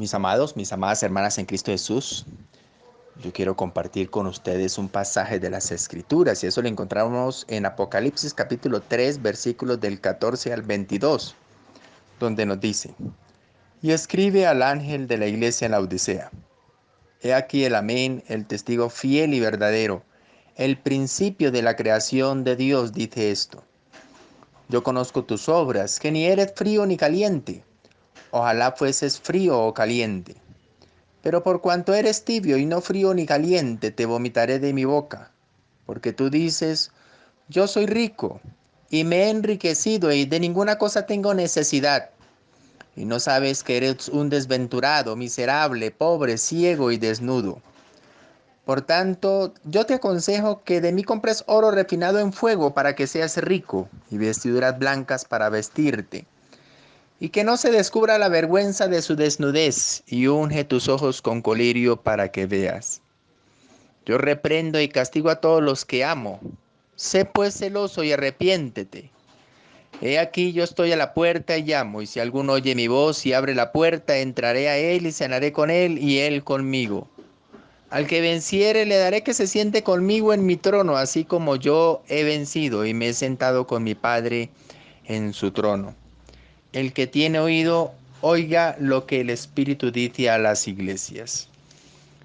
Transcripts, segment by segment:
Mis amados, mis amadas hermanas en Cristo Jesús, yo quiero compartir con ustedes un pasaje de las Escrituras y eso lo encontramos en Apocalipsis capítulo 3, versículos del 14 al 22, donde nos dice: y escribe al ángel de la iglesia en la Odisea: he aquí el amén, el testigo fiel y verdadero, el principio de la creación de Dios, dice esto: yo conozco tus obras, que ni eres frío ni caliente. Ojalá fueses frío o caliente. Pero por cuanto eres tibio y no frío ni caliente, te vomitaré de mi boca. Porque tú dices: yo soy rico, y me he enriquecido, y de ninguna cosa tengo necesidad. Y no sabes que eres un desventurado, miserable, pobre, ciego y desnudo. Por tanto, yo te aconsejo que de mí compres oro refinado en fuego para que seas rico, y vestiduras blancas para vestirte, y que no se descubra la vergüenza de su desnudez, y unge tus ojos con colirio para que veas. Yo reprendo y castigo a todos los que amo. Sé pues celoso y arrepiéntete. He aquí yo estoy a la puerta y llamo, y si alguno oye mi voz y abre la puerta, entraré a él y cenaré con él y él conmigo. Al que venciere le daré que se siente conmigo en mi trono, así como yo he vencido y me he sentado con mi Padre en su trono. El que tiene oído, oiga lo que el Espíritu dice a las iglesias.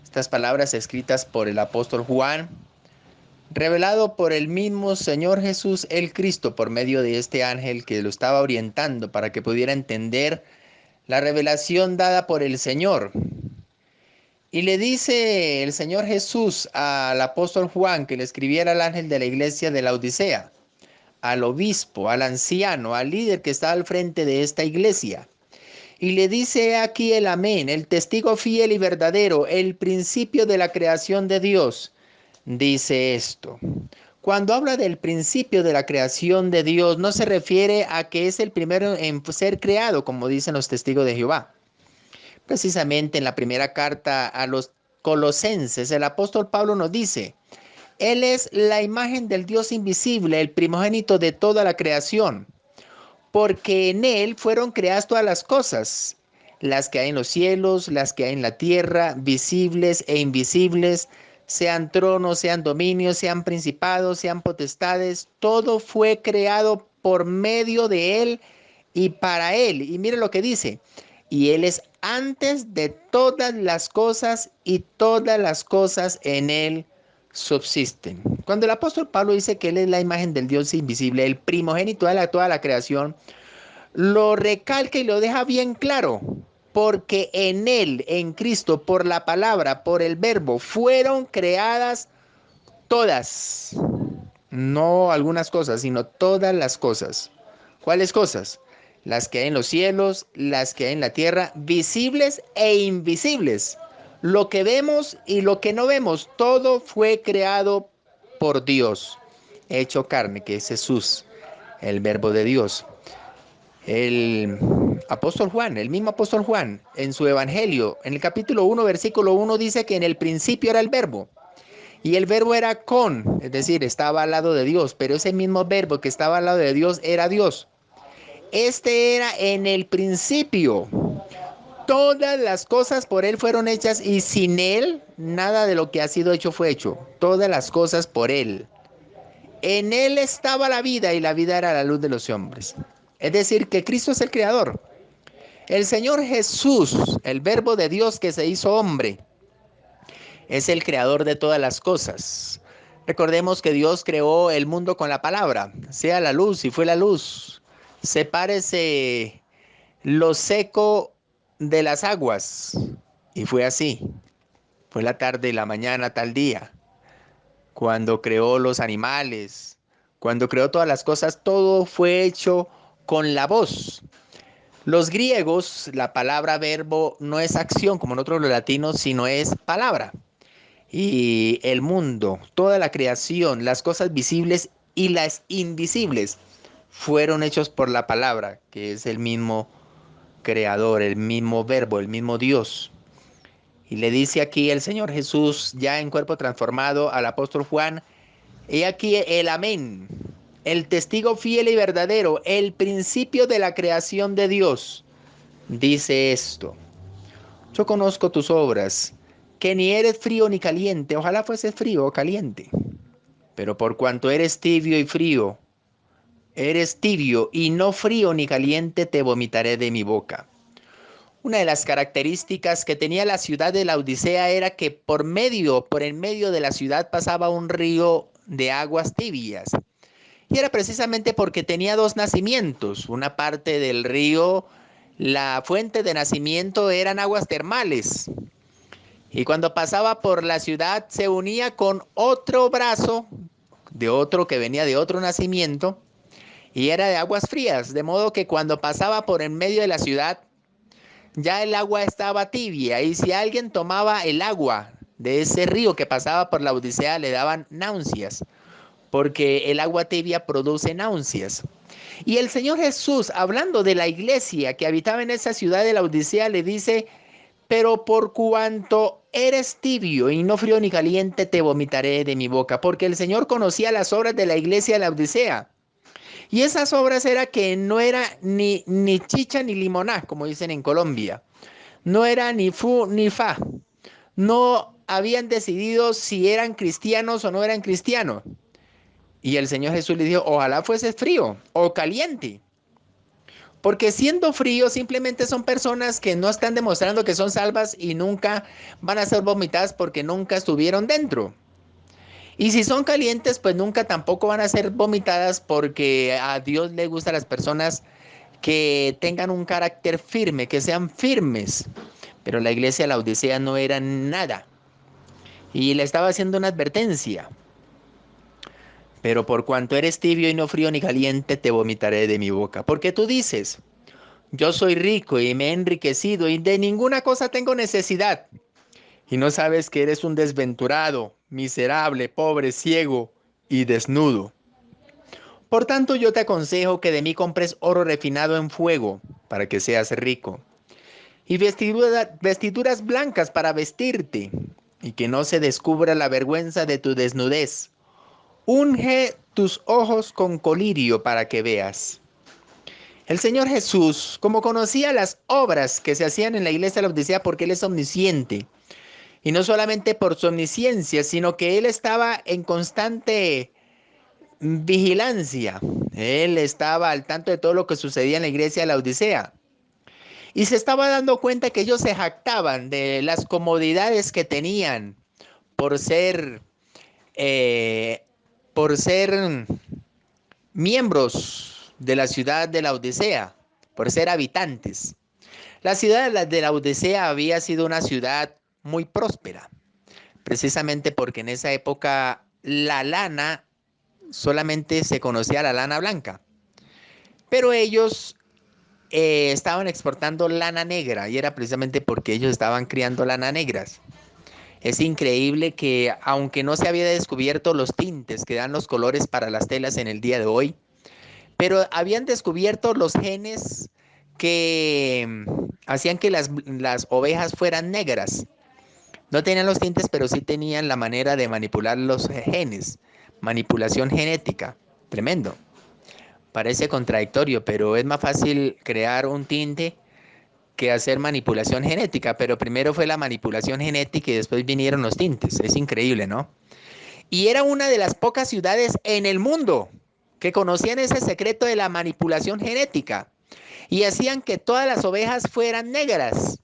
Estas palabras escritas por el apóstol Juan, revelado por el mismo Señor Jesús el Cristo por medio de este ángel que lo estaba orientando para que pudiera entender la revelación dada por el Señor. Y le dice el Señor Jesús al apóstol Juan que le escribiera al ángel de la iglesia de la Odisea, al obispo, al anciano, al líder que está al frente de esta iglesia. Y le dice aquí el amén, el testigo fiel y verdadero, el principio de la creación de Dios. Dice esto: cuando habla del principio de la creación de Dios, no se refiere a que es el primero en ser creado, como dicen los testigos de Jehová. Precisamente en la primera carta a los Colosenses, el apóstol Pablo nos dice: Él es la imagen del Dios invisible, el primogénito de toda la creación, porque en Él fueron creadas todas las cosas, las que hay en los cielos, las que hay en la tierra, visibles e invisibles, sean tronos, sean dominios, sean principados, sean potestades, todo fue creado por medio de Él y para Él. Y mire lo que dice: y Él es antes de todas las cosas, y todas las cosas en Él subsisten. Cuando el apóstol Pablo dice que Él es la imagen del Dios invisible, el primogénito de toda la creación, lo recalca y lo deja bien claro, porque en Él, en Cristo, por la palabra, por el verbo, fueron creadas todas, no algunas cosas, sino todas las cosas. ¿Cuáles cosas? Las que hay en los cielos, las que hay en la tierra, visibles e invisibles. Lo que vemos y lo que no vemos, todo fue creado por Dios, hecho carne, que es Jesús, el verbo de Dios. El apóstol Juan, el mismo apóstol Juan, en su evangelio, en el capítulo 1, versículo 1, dice que en el principio era el verbo. Y el verbo era con, es decir, estaba al lado de Dios, pero ese mismo verbo que estaba al lado de Dios era Dios. Este era en el principio. Todas las cosas por Él fueron hechas, y sin Él nada de lo que ha sido hecho fue hecho. Todas las cosas por Él. En Él estaba la vida, y la vida era la luz de los hombres. Es decir, que Cristo es el creador. El Señor Jesús, el verbo de Dios que se hizo hombre, es el creador de todas las cosas. Recordemos que Dios creó el mundo con la palabra: sea la luz, y fue la luz. Sepárese lo seco de las aguas, y fue así. Fue la tarde y la mañana tal día. Cuando creó los animales, cuando creó todas las cosas, todo fue hecho con la voz. Los griegos, la palabra verbo no es acción como nosotros los latinos, sino es palabra. Y el mundo, toda la creación, las cosas visibles y las invisibles, fueron hechos por la palabra, que es el mismo creador, el mismo verbo, el mismo Dios. Y le dice aquí el Señor Jesús, ya en cuerpo transformado, al apóstol Juan: he aquí el amén, el testigo fiel y verdadero, el principio de la creación de Dios. Dice esto: Yo conozco tus obras, que ni eres frío ni caliente, ojalá fueses frío o caliente. Pero por cuanto eres tibio y no frío ni caliente, te vomitaré de mi boca. Una de las características que tenía la ciudad de la Odisea era que por en medio de la ciudad pasaba un río de aguas tibias. Y era precisamente porque tenía dos nacimientos. Una parte del río, la fuente de nacimiento eran aguas termales. Y cuando pasaba por la ciudad se unía con otro brazo de otro que venía de otro nacimiento y era de aguas frías. De modo que cuando pasaba por en medio de la ciudad ya el agua estaba tibia. Y si alguien tomaba el agua de ese río que pasaba por la Odisea le daban náuseas, porque el agua tibia produce náuseas. Y el Señor Jesús, hablando de la iglesia que habitaba en esa ciudad de la Odisea, le dice: pero por cuanto eres tibio y no frío ni caliente, te vomitaré de mi boca. Porque el Señor conocía las obras de la iglesia de la Odisea. Y esas obras era que no era ni chicha ni limoná, como dicen en Colombia. No era ni fu ni fa. No habían decidido si eran cristianos o no eran cristianos. Y el Señor Jesús le dijo: ojalá fuese frío o caliente. Porque siendo frío simplemente son personas que no están demostrando que son salvas y nunca van a ser vomitadas porque nunca estuvieron dentro. Y si son calientes, pues nunca tampoco van a ser vomitadas porque a Dios le gustan las personas que tengan un carácter firme, que sean firmes. Pero la iglesia de la Odisea no era nada. Y le estaba haciendo una advertencia. Pero por cuanto eres tibio y no frío ni caliente, te vomitaré de mi boca. Porque tú dices: yo soy rico y me he enriquecido y de ninguna cosa tengo necesidad. Y no sabes que eres un desventurado, miserable, pobre, ciego y desnudo. Por tanto, yo te aconsejo que de mí compres oro refinado en fuego, para que seas rico, y vestiduras blancas para vestirte, y que no se descubra la vergüenza de tu desnudez. Unge tus ojos con colirio para que veas. El Señor Jesús, como conocía las obras que se hacían en la iglesia de la Odisea, porque Él es omnisciente, y no solamente por su omnisciencia, sino que Él estaba en constante vigilancia. Él estaba al tanto de todo lo que sucedía en la iglesia de la Odisea. Y se estaba dando cuenta que ellos se jactaban de las comodidades que tenían por ser, eh, por ser miembros de la ciudad de la Odisea, por ser habitantes. La ciudad de la Odisea había sido una ciudad muy próspera, precisamente porque en esa época la lana solamente se conocía la lana blanca, pero ellos estaban exportando lana negra y era precisamente porque ellos estaban criando lana negras. Es increíble que aunque no se había descubierto los tintes que dan los colores para las telas en el día de hoy, pero habían descubierto los genes que hacían que las ovejas fueran negras. No tenían los tintes, pero sí tenían la manera de manipular los genes. Manipulación genética. Tremendo. Parece contradictorio, pero es más fácil crear un tinte que hacer manipulación genética. Pero primero fue la manipulación genética y después vinieron los tintes. Es increíble, ¿no? Y era una de las pocas ciudades en el mundo que conocían ese secreto de la manipulación genética y hacían que todas las ovejas fueran negras.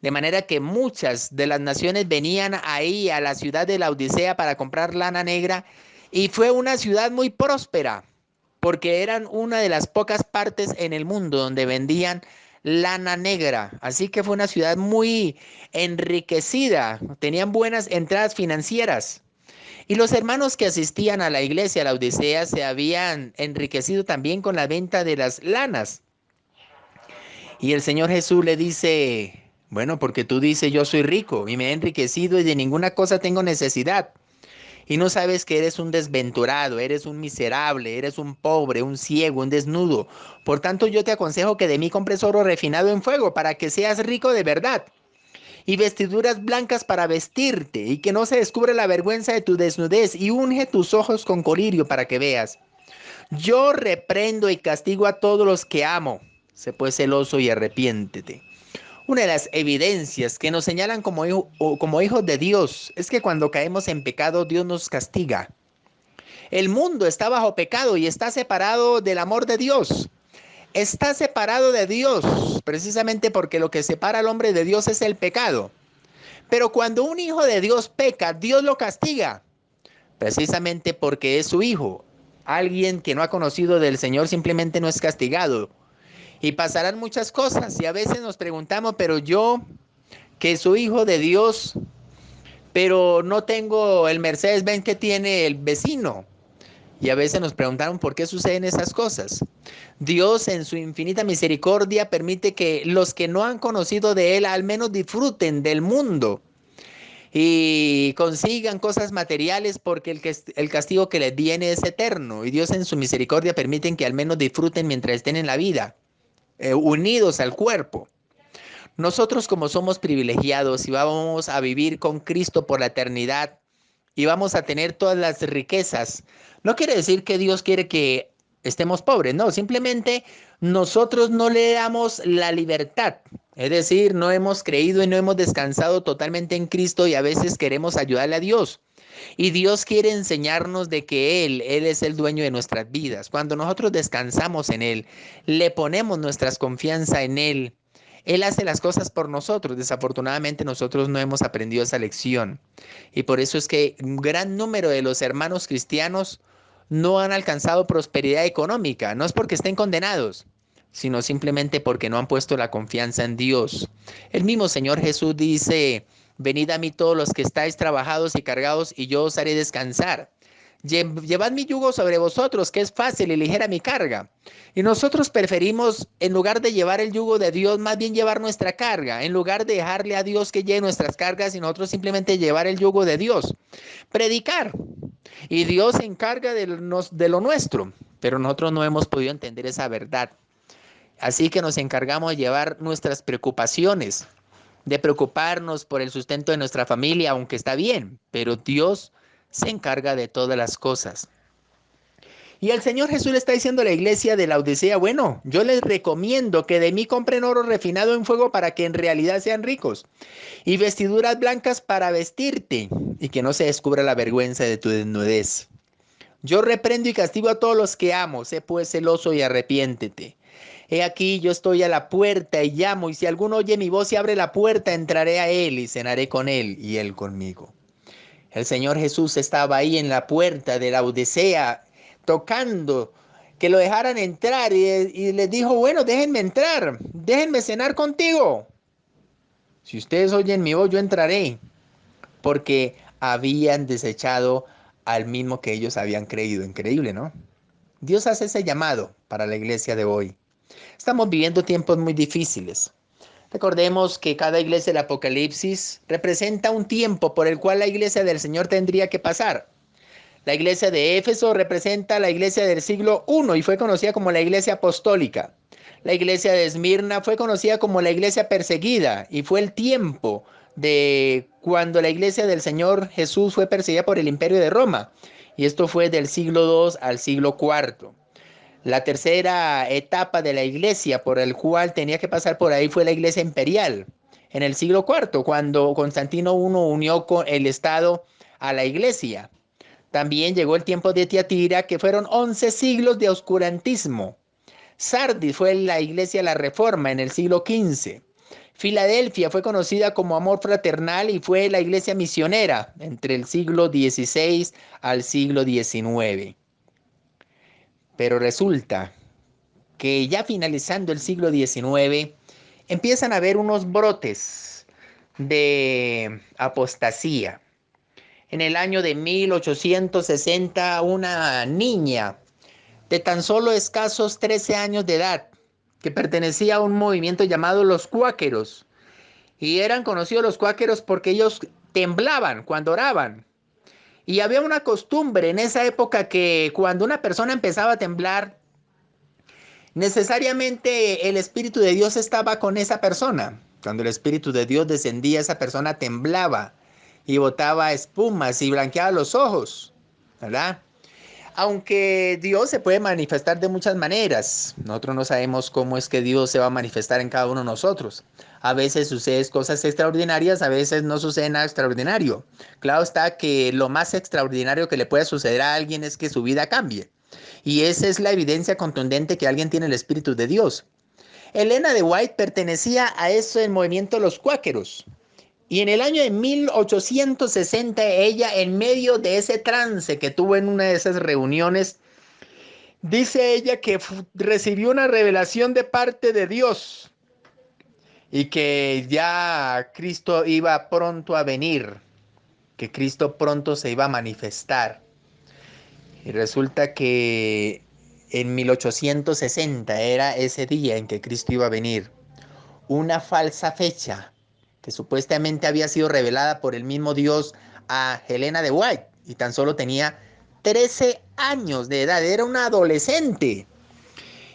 De manera que muchas de las naciones venían ahí a la ciudad de la Odisea para comprar lana negra y fue una ciudad muy próspera porque eran una de las pocas partes en el mundo donde vendían lana negra. Así que fue una ciudad muy enriquecida, tenían buenas entradas financieras. Y los hermanos que asistían a la iglesia, a la Odisea, se habían enriquecido también con la venta de las lanas. Y el Señor Jesús le dice: bueno, porque tú dices: yo soy rico y me he enriquecido y de ninguna cosa tengo necesidad. Y no sabes que eres un desventurado, eres un miserable, eres un pobre, un ciego, un desnudo. Por tanto, yo te aconsejo que de mí compres oro refinado en fuego para que seas rico de verdad. Y vestiduras blancas para vestirte y que no se descubra la vergüenza de tu desnudez. Y unge tus ojos con colirio para que veas. Yo reprendo y castigo a todos los que amo. Sé pues celoso y arrepiéntete. Una de las evidencias que nos señalan como hijos de Dios es que cuando caemos en pecado, Dios nos castiga. El mundo está bajo pecado y está separado del amor de Dios. Está separado de Dios precisamente porque lo que separa al hombre de Dios es el pecado. Pero cuando un hijo de Dios peca, Dios lo castiga, precisamente porque es su hijo. Alguien que no ha conocido del Señor simplemente no es castigado. Y pasarán muchas cosas y a veces nos preguntamos, pero yo, que soy hijo de Dios, pero no tengo el Mercedes-Benz que tiene el vecino. Y a veces nos preguntaron por qué suceden esas cosas. Dios en su infinita misericordia permite que los que no han conocido de Él al menos disfruten del mundo y consigan cosas materiales porque el castigo que les viene es eterno. Y Dios en su misericordia permite que al menos disfruten mientras estén en la vida, unidos al cuerpo. Nosotros como somos privilegiados y vamos a vivir con Cristo por la eternidad y vamos a tener todas las riquezas, no quiere decir que Dios quiere que estemos pobres, no, simplemente nosotros no le damos la libertad, es decir, no hemos creído y no hemos descansado totalmente en Cristo y a veces queremos ayudarle a Dios. Y Dios quiere enseñarnos de que Él es el dueño de nuestras vidas. Cuando nosotros descansamos en Él, le ponemos nuestra confianza en Él, Él hace las cosas por nosotros. Desafortunadamente nosotros no hemos aprendido esa lección. Y por eso es que un gran número de los hermanos cristianos no han alcanzado prosperidad económica. No es porque estén condenados, sino simplemente porque no han puesto la confianza en Dios. El mismo Señor Jesús dice: venid a mí todos los que estáis trabajados y cargados, y yo os haré descansar. Llevad mi yugo sobre vosotros, que es fácil y ligera mi carga. Y nosotros preferimos, en lugar de llevar el yugo de Dios, más bien llevar nuestra carga. En lugar de dejarle a Dios que lleve nuestras cargas, y nosotros simplemente llevar el yugo de Dios. Predicar. Y Dios se encarga de lo nuestro. Pero nosotros no hemos podido entender esa verdad. Así que nos encargamos de llevar nuestras preocupaciones, de preocuparnos por el sustento de nuestra familia, aunque está bien, pero Dios se encarga de todas las cosas. Y el Señor Jesús le está diciendo a la iglesia de la Odisea: bueno, yo les recomiendo que de mí compren oro refinado en fuego para que en realidad sean ricos, y vestiduras blancas para vestirte, y que no se descubra la vergüenza de tu desnudez. Yo reprendo y castigo a todos los que amo, sé pues celoso y arrepiéntete. He aquí, yo estoy a la puerta y llamo, y si alguno oye mi voz y abre la puerta, entraré a él y cenaré con él y él conmigo. El Señor Jesús estaba ahí en la puerta de la Odisea, tocando, que lo dejaran entrar, y les dijo: bueno, déjenme entrar, déjenme cenar contigo. Si ustedes oyen mi voz, yo entraré, porque habían desechado al mismo que ellos habían creído. Increíble, ¿no? Dios hace ese llamado para la iglesia de hoy. Estamos viviendo tiempos muy difíciles. Recordemos que cada iglesia del Apocalipsis representa un tiempo por el cual la iglesia del Señor tendría que pasar. La iglesia de Éfeso representa la iglesia del siglo I y fue conocida como la iglesia apostólica. La iglesia de Esmirna fue conocida como la iglesia perseguida y fue el tiempo de cuando la iglesia del Señor Jesús fue perseguida por el imperio de Roma. Y esto fue del siglo II al siglo IV. La tercera etapa de la iglesia por el cual tenía que pasar por ahí fue la iglesia imperial. En el siglo IV, cuando Constantino I unió con el Estado a la iglesia. También llegó el tiempo de Tiatira, que fueron 11 siglos de oscurantismo. Sardis fue la iglesia de la Reforma en el siglo XV. Filadelfia fue conocida como amor fraternal y fue la iglesia misionera entre el siglo XVI al siglo XIX. Pero resulta que ya finalizando el siglo XIX, empiezan a haber unos brotes de apostasía. En el año de 1860, una niña de tan solo escasos 13 años de edad, que pertenecía a un movimiento llamado los cuáqueros, y eran conocidos los cuáqueros porque ellos temblaban cuando oraban. Y había una costumbre en esa época que cuando una persona empezaba a temblar, necesariamente el Espíritu de Dios estaba con esa persona. Cuando el Espíritu de Dios descendía, esa persona temblaba y botaba espumas y blanqueaba los ojos, ¿verdad? Aunque Dios se puede manifestar de muchas maneras, nosotros no sabemos cómo es que Dios se va a manifestar en cada uno de nosotros. A veces suceden cosas extraordinarias, a veces no sucede nada extraordinario. Claro está que lo más extraordinario que le puede suceder a alguien es que su vida cambie. Y esa es la evidencia contundente que alguien tiene el Espíritu de Dios. Elena de White pertenecía a ese movimiento de los cuáqueros. Y en el año de 1860, ella, en medio de ese trance que tuvo en una de esas reuniones, dice ella que recibió una revelación de parte de Dios y que ya Cristo iba pronto a venir, que Cristo pronto se iba a manifestar. Y resulta que en 1860 era ese día en que Cristo iba a venir. Una falsa fecha que supuestamente había sido revelada por el mismo Dios a Helena de White y tan solo tenía 13 años de edad, era una adolescente.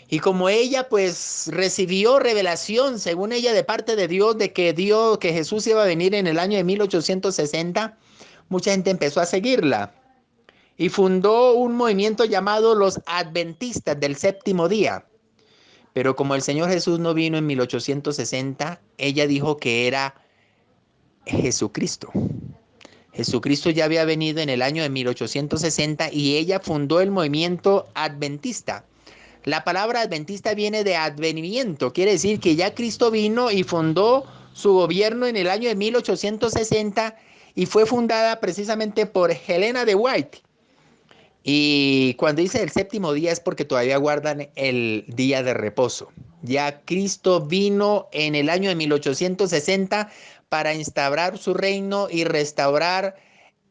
Y como ella pues recibió revelación, según ella, de parte de Dios, que Jesús iba a venir en el año de 1860, mucha gente empezó a seguirla y fundó un movimiento llamado los Adventistas del Séptimo Día. Pero como el Señor Jesús no vino en 1860, ella dijo que era Jesucristo. Jesucristo ya había venido en el año de 1860 y ella fundó el movimiento adventista. La palabra adventista viene de advenimiento, quiere decir que ya Cristo vino y fundó su gobierno en el año de 1860 y fue fundada precisamente por Helena de White. Y cuando dice el séptimo día es porque todavía guardan el día de reposo. Ya Cristo vino en el año de 1860 para instaurar su reino y restaurar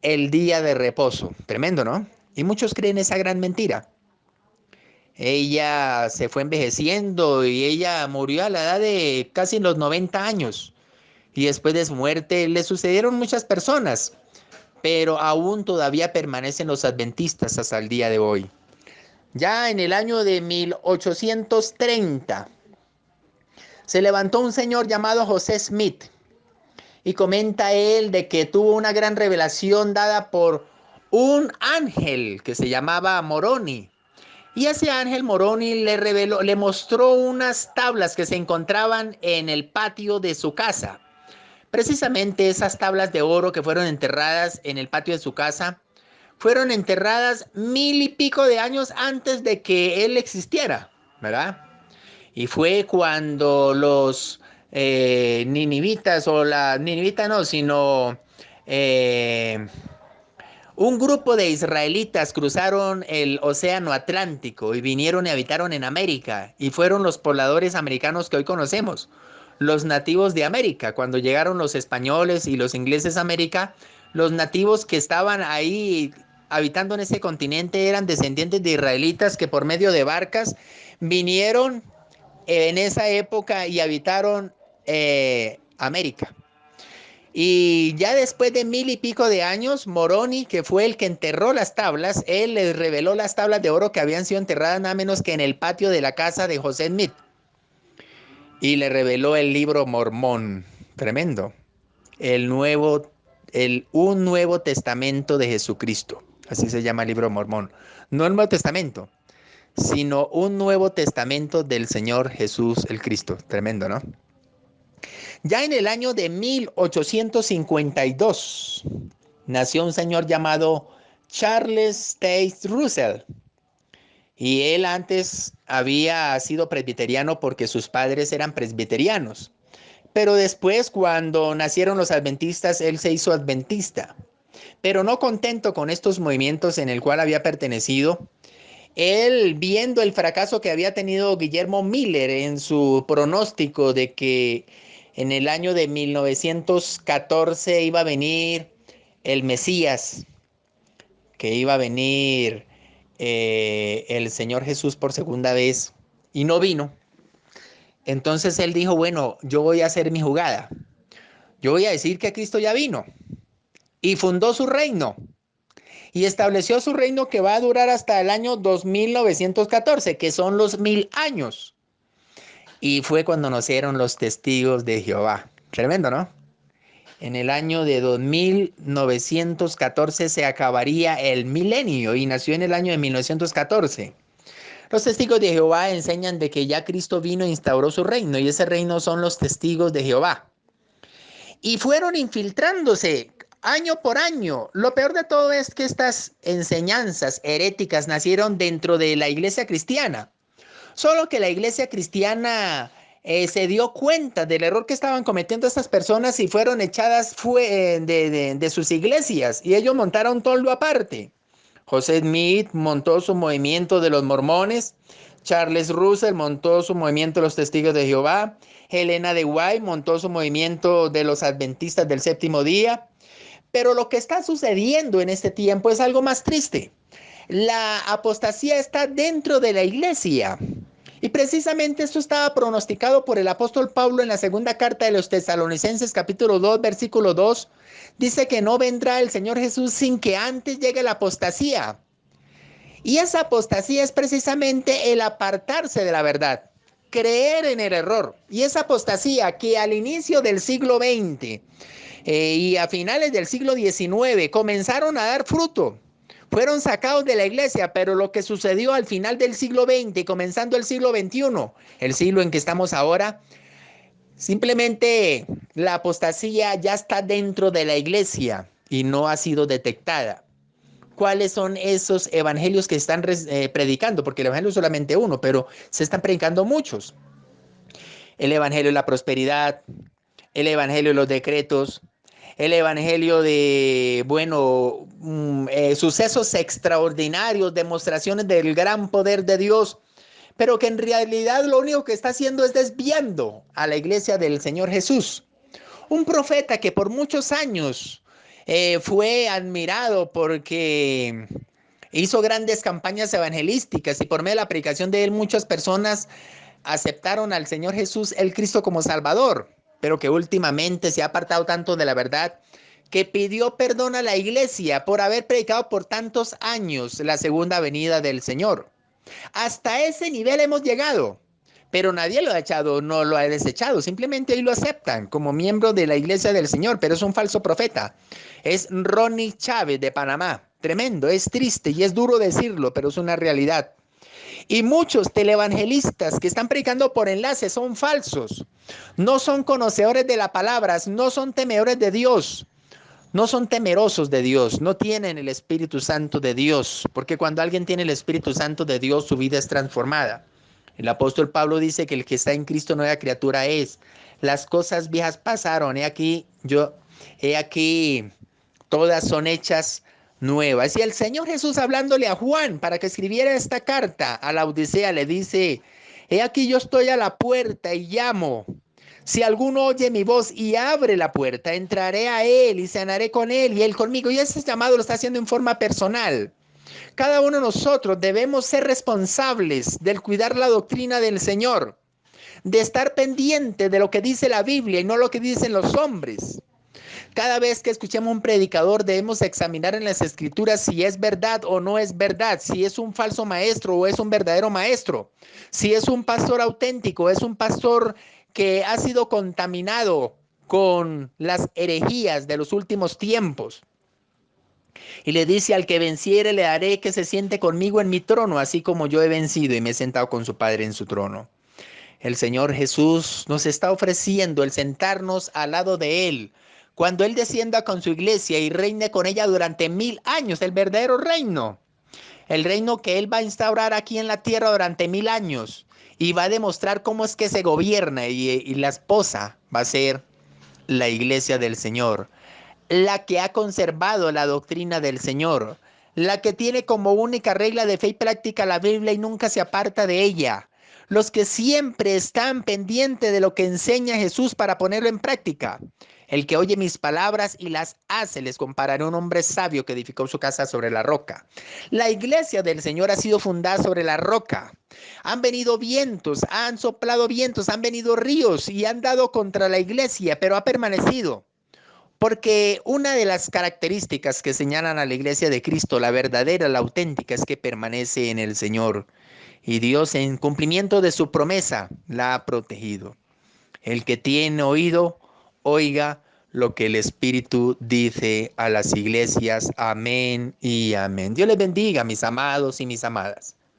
el día de reposo. Tremendo, ¿no? Y muchos creen esa gran mentira. Ella se fue envejeciendo y ella murió a la edad de casi los 90 años. Y después de su muerte le sucedieron muchas personas, pero aún todavía permanecen los adventistas hasta el día de hoy. Ya en el año de 1830 se levantó un señor llamado José Smith y comenta él de que tuvo una gran revelación dada por un ángel que se llamaba Moroni. Y ese ángel Moroni le mostró unas tablas que se encontraban en el patio de su casa. Precisamente esas tablas de oro que fueron enterradas en el patio de su casa fueron enterradas 1000 y pico de años antes de que él existiera, ¿verdad? Y fue cuando los ninivitas, o la ninivita no, sino eh, un grupo de israelitas cruzaron el océano Atlántico y vinieron y habitaron en América y fueron los pobladores americanos que hoy conocemos, los nativos de América. Cuando llegaron los españoles y los ingleses a América, los nativos que estaban ahí habitando en ese continente eran descendientes de israelitas que por medio de barcas vinieron en esa época y habitaron América. Y ya después de 1000 y pico de años, Moroni, que fue el que enterró las tablas, él les reveló las tablas de oro que habían sido enterradas nada menos que en el patio de la casa de José Smith. Y le reveló el libro Mormón. Tremendo. Un nuevo testamento de Jesucristo. Así se llama el libro Mormón. No el Nuevo Testamento, sino un nuevo testamento del Señor Jesús el Cristo. Tremendo, ¿no? Ya en el año de 1852 nació un señor llamado Charles Taze Russell. Y él antes había sido presbiteriano porque sus padres eran presbiterianos. Pero después, cuando nacieron los adventistas, él se hizo adventista. Pero no contento con estos movimientos en el cual había pertenecido, él, viendo el fracaso que había tenido Guillermo Miller en su pronóstico de que en el año de 1914 iba a venir el Mesías, que iba a venir el Señor Jesús por segunda vez, y no vino. Entonces él dijo, bueno, yo voy a hacer mi jugada. Yo voy a decir que Cristo ya vino y fundó su reino. Y estableció su reino que va a durar hasta el año 2914, que son los 1000 años. Y fue cuando nacieron los testigos de Jehová. Tremendo, ¿no? En el año de 2914 se acabaría el milenio y nació en el año de 1914. Los testigos de Jehová enseñan de que ya Cristo vino e instauró su reino, y ese reino son los testigos de Jehová. Y fueron infiltrándose año por año. Lo peor de todo es que estas enseñanzas heréticas nacieron dentro de la iglesia cristiana. Solo que la iglesia cristiana se dio cuenta del error que estaban cometiendo estas personas y fueron echadas de sus iglesias, y ellos montaron toldo aparte. José Smith montó su movimiento de los mormones, Charles Russell montó su movimiento de los testigos de Jehová, Helena de White montó su movimiento de los adventistas del séptimo día. Pero lo que está sucediendo en este tiempo es algo más triste. La apostasía está dentro de la iglesia. Y precisamente esto estaba pronosticado por el apóstol Pablo en la segunda carta de los Tesalonicenses, capítulo 2, versículo 2. Dice que no vendrá el Señor Jesús sin que antes llegue la apostasía. Y esa apostasía es precisamente el apartarse de la verdad, creer en el error. Y esa apostasía que al inicio del siglo XX y a finales del siglo XIX comenzaron a dar fruto. Fueron sacados de la iglesia, pero lo que sucedió al final del siglo XX y comenzando el siglo XXI, el siglo en que estamos ahora, simplemente la apostasía ya está dentro de la iglesia y no ha sido detectada. ¿Cuáles son esos evangelios que están predicando? Porque el evangelio es solamente uno, pero se están predicando muchos. El evangelio de la prosperidad, el evangelio de los decretos, el evangelio de, sucesos extraordinarios, demostraciones del gran poder de Dios, pero que en realidad lo único que está haciendo es desviando a la iglesia del Señor Jesús. Un profeta que por muchos años fue admirado porque hizo grandes campañas evangelísticas, y por medio de la predicación de él muchas personas aceptaron al Señor Jesús, el Cristo, como Salvador, pero que últimamente se ha apartado tanto de la verdad que pidió perdón a la iglesia por haber predicado por tantos años la segunda venida del Señor. Hasta ese nivel hemos llegado, pero nadie lo ha echado, no lo ha desechado, simplemente hoy lo aceptan como miembro de la iglesia del Señor, pero es un falso profeta. Es Ronnie Chávez de Panamá. Tremendo, es triste y es duro decirlo, pero es una realidad. Y muchos televangelistas que están predicando por enlace son falsos. No son conocedores de la palabra, no son temedores de Dios. No son temerosos de Dios, no tienen el Espíritu Santo de Dios, porque cuando alguien tiene el Espíritu Santo de Dios, su vida es transformada. El apóstol Pablo dice que el que está en Cristo nueva criatura es. Las cosas viejas pasaron, he aquí, todas son hechas nuevas. Y el Señor Jesús, hablándole a Juan para que escribiera esta carta a la Odisea, le dice: he aquí yo estoy a la puerta y llamo. Si alguno oye mi voz y abre la puerta, entraré a él y cenaré con él y él conmigo. Y ese llamado lo está haciendo en forma personal. Cada uno de nosotros debemos ser responsables del cuidar la doctrina del Señor, de estar pendiente de lo que dice la Biblia y no lo que dicen los hombres. Cada vez que escuchemos un predicador debemos examinar en las escrituras si es verdad o no es verdad, si es un falso maestro o es un verdadero maestro, si es un pastor auténtico, es un pastor que ha sido contaminado con las herejías de los últimos tiempos. Y le dice: al que venciere le haré que se siente conmigo en mi trono, así como yo he vencido y me he sentado con su Padre en su trono. El Señor Jesús nos está ofreciendo el sentarnos al lado de Él, cuando Él descienda con su iglesia y reine con ella durante 1000 años, el verdadero reino. El reino que Él va a instaurar aquí en la tierra durante 1000 años. Y va a demostrar cómo es que se gobierna, y la esposa va a ser la iglesia del Señor, la que ha conservado la doctrina del Señor, la que tiene como única regla de fe y práctica la Biblia y nunca se aparta de ella. Los que siempre están pendientes de lo que enseña Jesús para ponerlo en práctica. El que oye mis palabras y las hace, les compararé a un hombre sabio que edificó su casa sobre la roca. La iglesia del Señor ha sido fundada sobre la roca. Han venido vientos, han soplado vientos, han venido ríos y han dado contra la iglesia, pero ha permanecido. Porque una de las características que señalan a la iglesia de Cristo, la verdadera, la auténtica, es que permanece en el Señor. Y Dios, en cumplimiento de su promesa, la ha protegido. El que tiene oído, oiga lo que el Espíritu dice a las iglesias. Amén y amén. Dios les bendiga, mis amados y mis amadas.